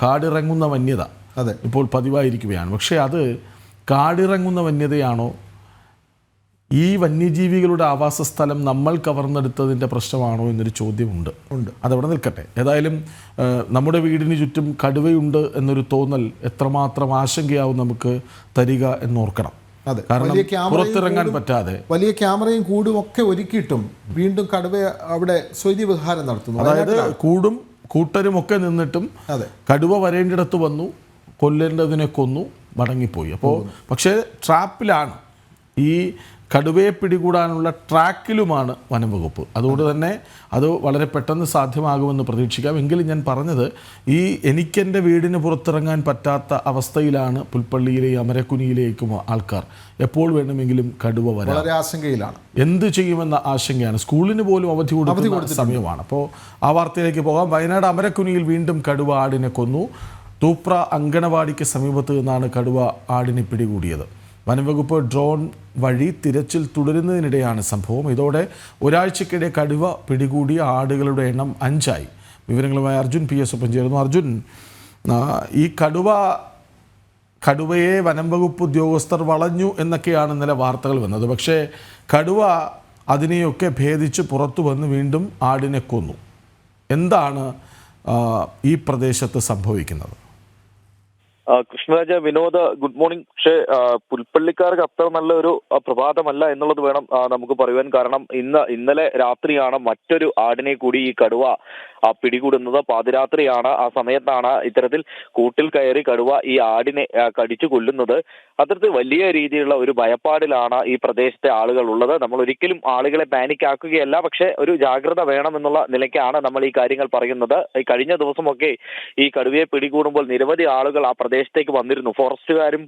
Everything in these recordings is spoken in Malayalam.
കാടിറങ്ങുന്ന വന്യത ഇപ്പോൾ പതിവായിരിക്കുകയാണ്. പക്ഷേ അത് കാടിറങ്ങുന്ന വന്യതയാണോ, ഈ വന്യജീവികളുടെ ആവാസസ്ഥലം നമ്മൾ കവർന്നെടുത്തതിൻ്റെ പ്രശ്നമാണോ എന്നൊരു ചോദ്യമുണ്ട്. അതവിടെ നിൽക്കട്ടെ. ഏതായാലും നമ്മുടെ വീടിന് ചുറ്റും കടുവയുണ്ട് എന്നൊരു തോന്നൽ എത്രമാത്രം ആശങ്കയാവും നമുക്ക് തരിക എന്നോർക്കണം. കാരണം പുറത്തിറങ്ങാൻ പറ്റാതെ വലിയ ക്യാമറയും കൂടും ഒക്കെ ഒരുക്കിയിട്ടും വീണ്ടും കടുവ അവിടെ സ്വൈര്യവിഹാരം നടത്തുന്നു. അതായത് കൂടും കൂട്ടരും ഒക്കെ നിന്നിട്ടും കടുവ വരേണ്ടിടത്ത് വന്നു, കൊല്ലേണ്ടതിനെ കൊന്നു, മടങ്ങിപ്പോയി. അപ്പോൾ പക്ഷേ ട്രാപ്പിലാണ്, ഈ കടുവയെ പിടികൂടാനുള്ള ട്രാക്കിലുമാണ് വനം വകുപ്പ്. അതുകൊണ്ട് തന്നെ അത് വളരെ പെട്ടെന്ന് സാധ്യമാകുമെന്ന് പ്രതീക്ഷിക്കാം. എങ്കിലും ഞാൻ പറഞ്ഞത്, ഈ എനിക്കെൻ്റെ വീടിന് പുറത്തിറങ്ങാൻ പറ്റാത്ത അവസ്ഥയിലാണ് പുൽപ്പള്ളിയിലെ അമരക്കുനിയിലേക്കും ആൾക്കാർ. എപ്പോൾ വേണമെങ്കിലും കടുവ വരാം, വളരെ ആശങ്കയിലാണ്. എന്ത് ചെയ്യുമെന്ന ആശങ്കയാണ്. സ്കൂളിന് പോലും അവധി കൊടുക്കുന്ന സമയമാണ്. അപ്പോൾ ആ വാർത്തയിലേക്ക് പോകാം. വയനാട് അമരക്കുനിയിൽ വീണ്ടും കടുവ ആടിനെ കൊന്നു. തൂപ്ര അങ്കണവാടിക്ക് സമീപത്ത് നിന്നാണ് കടുവ ആടിനെ പിടികൂടിയത്. വനംവകുപ്പ് ഡ്രോൺ വഴി തിരച്ചിൽ തുടരുന്നതിനിടെയാണ് സംഭവം. ഇതോടെ ഒരാഴ്ചക്കിടെ കടുവ പിടികൂടിയ ആടുകളുടെ എണ്ണം 5 വിവരങ്ങളുമായി അർജുൻ PS ഒപ്പം ചേരുന്നു. അർജുൻ, ഈ കടുവയെ വനംവകുപ്പ് ഉദ്യോഗസ്ഥർ വളഞ്ഞു എന്നൊക്കെയാണ് ഇന്നലെ വാർത്തകൾ വന്നത്. പക്ഷേ കടുവ അതിനെയൊക്കെ ഭേദിച്ച് പുറത്തു വന്ന് വീണ്ടും ആടിനെ കൊന്നു. എന്താണ് ഈ പ്രദേശത്ത് സംഭവിക്കുന്നത്? Krishnaraja, Vinod, good morning. പക്ഷേ പുൽപ്പള്ളിക്കാർക്ക് അത്ര നല്ലൊരു പ്രഭാതമല്ല എന്നുള്ളത് വേണം നമുക്ക് പറയുവാൻ. കാരണം ഇന്നലെ രാത്രിയാണ് മറ്റൊരു ആടിനെ കൂടി ഈ കടുവ പിടികൂടുന്നത്. പാതിരാത്രിയാണ്. ആ സമയത്താണ് ഇത്തരത്തിൽ കൂട്ടിൽ കയറി കടുവ ഈ ആടിനെ കടിച്ചു കൊല്ലുന്നത്. അത്തരത്തിൽ വലിയ രീതിയിലുള്ള ഒരു ഭയപ്പാടിലാണ് ഈ പ്രദേശത്തെ ആളുകൾ ഉള്ളത്. നമ്മൾ ഒരിക്കലും ആളുകളെ പാനിക് ആക്കുകയല്ല, പക്ഷേ ഒരു ജാഗ്രത വേണമെന്നുള്ള നിലയ്ക്കാണ് നമ്മൾ ഈ കാര്യങ്ങൾ പറയുന്നത്. ഈ കഴിഞ്ഞ ദിവസമൊക്കെ ഈ കടുവയെ പിടികൂടുമ്പോൾ നിരവധി ആളുകൾ ആ പ്രദേശത്തേക്ക് വന്നിരുന്നു. ഫോറസ്റ്റുകാരും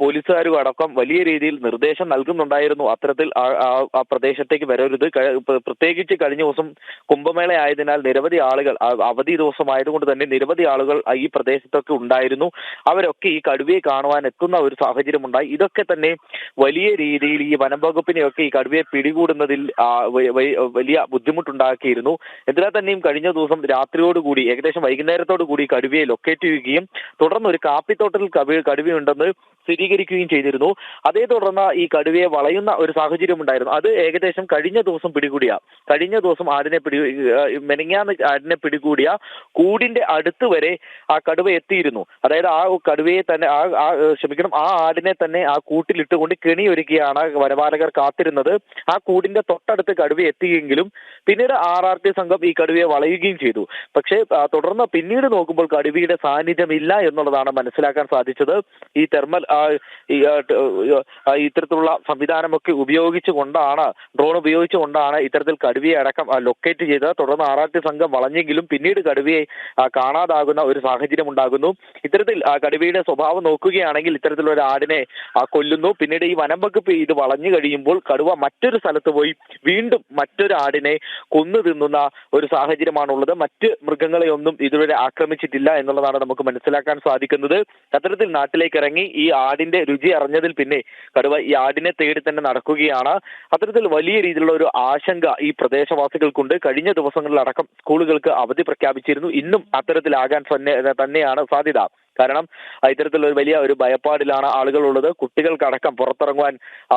പോലീസുകാരും അടക്കം വലിയ രീതിയിൽ നിർദ്ദേശം നൽകുന്നുണ്ടായിരുന്നു, അത്തരത്തിൽ ആ പ്രദേശത്തേക്ക് വരരുത്. പ്രത്യേകിച്ച് കഴിഞ്ഞ ദിവസം കുംഭമേള ആയതിനാൽ നിരവധി ആളുകൾ, അവധി ദിവസമായതുകൊണ്ട് തന്നെ നിരവധി ആളുകൾ ഈ പ്രദേശത്തൊക്കെ ഉണ്ടായിരുന്നു. അവരൊക്കെ ഈ കടുവയെ കാണുവാൻ എത്തുന്ന ഒരു സാഹചര്യം ഉണ്ടായി. ഇതൊക്കെ തന്നെ വലിയ രീതിയിൽ ഈ വനം വകുപ്പിനെയൊക്കെ ഈ കടുവയെ പിടികൂടുന്നതിൽ വലിയ ബുദ്ധിമുട്ടുണ്ടാക്കിയിരുന്നു. എന്നാൽ തന്നെയും കഴിഞ്ഞ ദിവസം രാത്രിയോടുകൂടി, ഏകദേശം വൈകുന്നേരത്തോടു കൂടി കടുവയെ ലൊക്കേറ്റ് ചെയ്യുകയും തുടർന്ന് ഒരു കാപ്പിത്തോട്ടത്തിൽ കടുവയുണ്ടെന്ന് സ്ഥിരീകരിക്കുകയും ചെയ്തിരുന്നു. അതേ തുടർന്ന് ഈ കടുവയെ വളയുന്ന ഒരു സാഹചര്യം ഉണ്ടായിരുന്നു. അത് ഏകദേശം കഴിഞ്ഞ ദിവസം മെനങ്ങാന്ന് ആടിനെ പിടികൂടിയ കൂടിന്റെ അടുത്ത് വരെ ആ കടുവ എത്തിയിരുന്നു. അതായത് ആ കടുവയെ തന്നെ ആ ആടിനെ തന്നെ ആ കൂട്ടിലിട്ടുകൊണ്ട് കെണിയൊരുക്കിയാണ് വനപാലകർ കാത്തിരുന്നത്. ആ കൂടിന്റെ തൊട്ടടുത്ത് കടുവ എത്തിയെങ്കിലും പിന്നീട് RRT സംഘം ഈ കടുവയെ വളയുകയും ചെയ്തു. പക്ഷേ തുടർന്ന് പിന്നീട് നോക്കുമ്പോൾ കടുവയുടെ സാന്നിധ്യം ഇല്ല എന്നുള്ളതാണ് മനസ്സിലാക്കാൻ സാധിച്ചത്. ഈ തെർമൽ ഇത്തരത്തിലുള്ള സംവിധാനമൊക്കെ ഡ്രോൺ ഉപയോഗിച്ചുകൊണ്ടാണ് ഇത്തരത്തിൽ കടുവയെ അടക്കം ലൊക്കേറ്റ് ചെയ്തത്. തുടർന്ന് RRT സംഘം വളഞ്ഞെങ്കിലും പിന്നീട് കടുവയെ കാണാതാകുന്ന ഒരു സാഹചര്യം ഉണ്ടാകുന്നു. ഇത്തരത്തിൽ കടുവയുടെ സ്വഭാവം നോക്കുകയാണെങ്കിൽ ഇത്തരത്തിലുള്ള ഒരു ആടിനെ കൊല്ലുന്നു. പിന്നീട് ഈ വനം വകുപ്പ് ഇത് വളഞ്ഞു കഴിയുമ്പോൾ കടുവ മറ്റൊരു സ്ഥലത്ത് പോയി വീണ്ടും മറ്റൊരു ആടിനെ കൊന്നു തിന്നുന്ന ഒരു സാഹചര്യമാണുള്ളത്. മറ്റ് മൃഗങ്ങളെയൊന്നും ഇതുവരെ ആക്രമിച്ചിട്ടില്ല എന്നുള്ളതാണ് നമുക്ക് മനസ്സിലാക്കാൻ സാധിക്കുന്നത്. അത്തരത്തിൽ നാട്ടിലേക്ക് ഇറങ്ങി ഈ ആടിന്റെ രുചി അറിഞ്ഞതിൽ പിന്നെ കടുവ ഈ ആടിനെ തേടി തന്നെ നടക്കുകയാണ്. അത്തരത്തിൽ വലിയ രീതിയിലുള്ള ഒരു ആശങ്ക ഈ പ്രദേശവാസികൾക്കുണ്ട്. കഴിഞ്ഞ ദിവസങ്ങളിലടക്കം സ്കൂളുകൾക്ക് അവധി പ്രഖ്യാപിച്ചിരുന്നു. ഇന്നും അത്തരത്തിലാകാൻ തന്നെയാണ് സാധ്യത. കാരണം ഇത്തരത്തിലുള്ള വലിയ ഒരു ഭയപ്പാടിലാണ് ആളുകളുള്ളത്. കുട്ടികൾക്കടക്കം പുറത്തിറങ്ങുവാൻ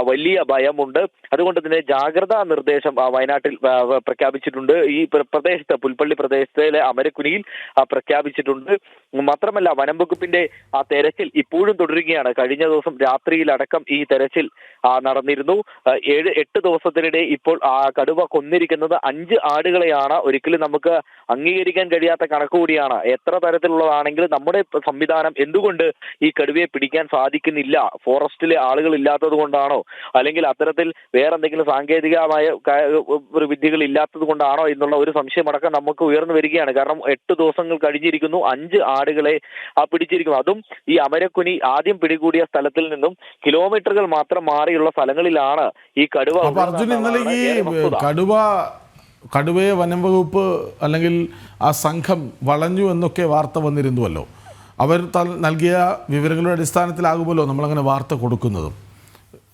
വലിയ ഭയമുണ്ട്. അതുകൊണ്ട് തന്നെ ജാഗ്രതാ നിർദ്ദേശം വയനാട്ടിൽ പ്രഖ്യാപിച്ചിട്ടുണ്ട്. ഈ പ്രദേശത്ത്, പുൽപ്പള്ളി പ്രദേശത്തിലെ അമരക്കുനിയിൽ പ്രഖ്യാപിച്ചിട്ടുണ്ട്. മാത്രമല്ല വനം വകുപ്പിന്റെ തെരച്ചിൽ ഇപ്പോഴും തുടരുകയാണ്. കഴിഞ്ഞ ദിവസം രാത്രിയിലടക്കം ഈ തെരച്ചിൽ നടന്നിരുന്നു. 7-8 ദിവസത്തിനിടെ ഇപ്പോൾ കടുവ കൊന്നിരിക്കുന്നത് 5 ആടുകളെയാണ്. ഒരിക്കലും നമുക്ക് അംഗീകരിക്കാൻ കഴിയാത്ത കണക്കുകൂടിയാണ്. എത്ര തരത്തിലുള്ളതാണെങ്കിലും നമ്മുടെ സംവിധാനം എന്തുകൊണ്ട് ഈ കടുവയെ പിടിക്കാൻ സാധിക്കുന്നില്ല? ഫോറസ്റ്റിലെ ആളുകൾ ഇല്ലാത്തത് കൊണ്ടാണോ, അല്ലെങ്കിൽ അത്തരത്തിൽ വേറെന്തെങ്കിലും സാങ്കേതികമായ വിദ്യകൾ ഇല്ലാത്തത് കൊണ്ടാണോ എന്നുള്ള ഒരു സംശയമടക്കം നമുക്ക് ഉയർന്നു വരികയാണ്. കാരണം 8 ദിവസങ്ങൾ കഴിഞ്ഞിരിക്കുന്നു, 5 ആടുകളെ പിടിച്ചിരിക്കുന്നു. അതും ഈ അമരക്കുനി ആദ്യം പിടികൂടിയ സ്ഥലത്തിൽ നിന്നും കിലോമീറ്ററുകൾ മാത്രം മാറിയുള്ള സ്ഥലങ്ങളിലാണ് ഈ കടുവ. അർജുൻ, ഇന്നലെ ഈ കടുവയെ വനം വകുപ്പ് അല്ലെങ്കിൽ ആ സംഘം വളഞ്ഞു എന്നൊക്കെ വാർത്ത വന്നിരുന്നുവല്ലോ. അവർ നൽകിയ വിവരങ്ങളുടെ അടിസ്ഥാനത്തിലാകുമല്ലോ നമ്മളങ്ങനെ വാർത്ത കൊടുക്കുന്നതും.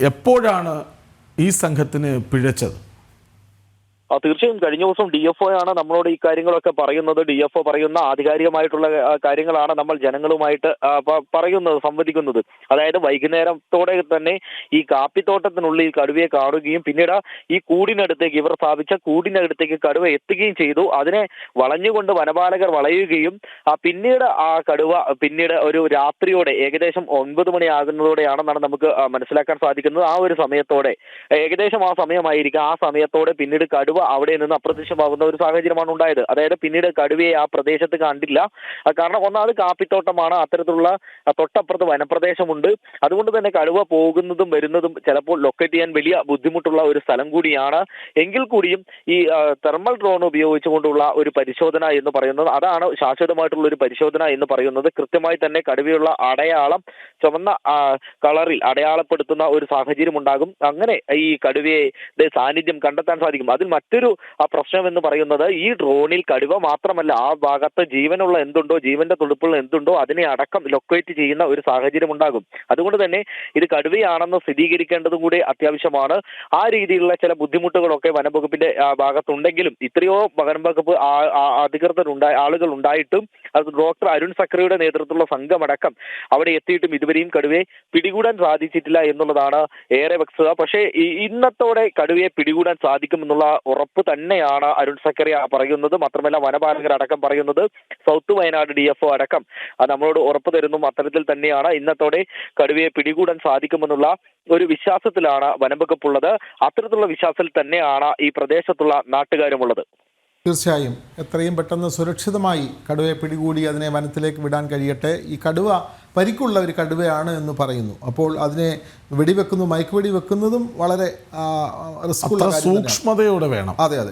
എപ്പോഴാണ് ഈ സംഘത്തിന് പിഴച്ചത്? തീർച്ചയായും കഴിഞ്ഞ ദിവസം DFO ആണ് നമ്മളോട് ഈ കാര്യങ്ങളൊക്കെ പറയുന്നത്. DFO പറയുന്ന ആധികാരികമായിട്ടുള്ള കാര്യങ്ങളാണ് നമ്മൾ ജനങ്ങളുമായിട്ട് പറയുന്നത്, സംവദിക്കുന്നത്. അതായത് വൈകുന്നേരത്തോടെ തന്നെ ഈ കാപ്പിത്തോട്ടത്തിനുള്ളിൽ കടുവയെ കാണുകയും പിന്നീട് ഈ കൂടിനടുത്തേക്ക്, ഇവർ സ്ഥാപിച്ച കൂടിനടുത്തേക്ക് കടുവ എത്തുകയും ചെയ്തു. അതിനെ വളഞ്ഞുകൊണ്ട് വനപാലകർ വളയുകയും പിന്നീട് ആ കടുവ പിന്നീട് ഒരു രാത്രിയോടെ ഏകദേശം 9 മണിയാകുന്നതോടെയാണെന്നാണ് നമുക്ക് മനസ്സിലാക്കാൻ സാധിക്കുന്നത്. ആ ഒരു സമയത്തോടെ ഏകദേശം ആ സമയമായിരിക്കും. ആ സമയത്തോടെ പിന്നീട് കടുവ അവിടെ നിന്ന് അപ്രത്യക്ഷമാകുന്ന ഒരു സാഹചര്യമാണ് ഉണ്ടായത്. അതായത് പിന്നീട് കടുവയെ ആ പ്രദേശത്ത് കണ്ടില്ല. കാരണം ഒന്നാമത് കാപ്പിത്തോട്ടമാണ്, അത്തരത്തിലുള്ള തൊട്ടപ്പുറത്ത് വനപ്രദേശമുണ്ട്. അതുകൊണ്ട് തന്നെ കടുവ പോകുന്നതും വരുന്നതും ചിലപ്പോൾ ലൊക്കേറ്റ് ചെയ്യാൻ വലിയ ബുദ്ധിമുട്ടുള്ള ഒരു സ്ഥലം കൂടിയാണ്. എങ്കിൽ കൂടിയും ഈ തെർമൽ ഡ്രോൺ ഉപയോഗിച്ചുകൊണ്ടുള്ള ഒരു പരിശോധന എന്ന് പറയുന്നത്, അതാണ് ശാശ്വതമായിട്ടുള്ള ഒരു പരിശോധന എന്ന് പറയുന്നത്. കൃത്യമായി തന്നെ കടുവയുള്ള അടയാളം ചുവന്ന കളറിൽ അടയാളപ്പെടുത്തുന്ന ഒരു സാഹചര്യം ഉണ്ടാകും. അങ്ങനെ ഈ കടുവയുടെ സാന്നിധ്യം കണ്ടെത്താൻ സാധിക്കും. അതിൽ മറ്റൊരു പ്രശ്നം എന്ന് പറയുന്നത്, ഈ ഡ്രോണിൽ കടുവ മാത്രമല്ല, ആ ഭാഗത്ത് ജീവനുള്ള എന്തുണ്ടോ, ജീവന്റെ തുടുപ്പുള്ള എന്തുണ്ടോ അതിനെ അടക്കം ലൊക്കേറ്റ് ചെയ്യുന്ന ഒരു സാഹചര്യം ഉണ്ടാകും. അതുകൊണ്ട് തന്നെ ഇത് കടുവയാണെന്ന് സ്ഥിരീകരിക്കേണ്ടതും കൂടി അത്യാവശ്യമാണ്. ആ രീതിയിലുള്ള ചില ബുദ്ധിമുട്ടുകളൊക്കെ വനംവകുപ്പിന്റെ ഭാഗത്തുണ്ടെങ്കിലും ഇത്രയോ വനംവകുപ്പ് ആളുകൾ ഉണ്ടായിട്ടും അത് ഡോക്ടർ അരുൺ സക്രയുടെ നേതൃത്വത്തിലുള്ള സംഘമടക്കം അവിടെ എത്തിയിട്ടും ഇതുവരെയും കടുവയെ പിടികൂടാൻ സാധിച്ചിട്ടില്ല എന്നുള്ളതാണ് ഏറെ വ്യക്തത. പക്ഷേ ഇന്നത്തോടെ കടുവയെ പിടികൂടാൻ സാധിക്കുമെന്നുള്ള ഉറപ്പ് തന്നെയാണ് അരുൺ സക്കറിയ പറയുന്നത്. മാത്രമല്ല വനപാലകരടക്കം പറയുന്നത്, സൗത്ത് വയനാട് DFO അടക്കം നമ്മളോട് ഉറപ്പ് തരുന്നു. അത്തരത്തിൽ തന്നെയാണ് ഇന്നത്തോടെ കടുവയെ പിടികൂടാൻ സാധിക്കുമെന്നുള്ള ഒരു വിശ്വാസത്തിലാണ് വനംവകുപ്പുള്ളത്. അത്തരത്തിലുള്ള വിശ്വാസത്തിൽ തന്നെയാണ് ഈ പ്രദേശത്തുള്ള നാട്ടുകാരുമുള്ളത്. തീർച്ചയായും എത്രയും പെട്ടെന്ന് സുരക്ഷിതമായി കടുവയെ പിടികൂടി അതിനെ വനത്തിലേക്ക് വിടാൻ കഴിയട്ടെ. ഈ കടുവ പരിക്കുള്ള ഒരു കടുവയാണ് എന്ന് പറയുന്നു. അപ്പോൾ അതിനെ വെടിവെക്കുന്നു, മയക്കുവെടി വെക്കുന്നതും വളരെ റിസ്ക്കുള്ള സൂക്ഷ്മതയോടെ വേണം. അതെ അതെ.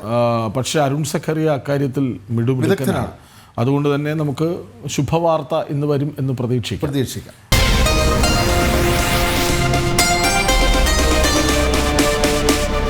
പക്ഷേ അരുൺ സഖറിയ അക്കാര്യത്തിൽ മിടുമിടുക്കനാണ്. അതുകൊണ്ട് തന്നെ നമുക്ക് ശുഭവാർത്ത ഇന്ന് വരും എന്ന് പ്രതീക്ഷിക്കാം.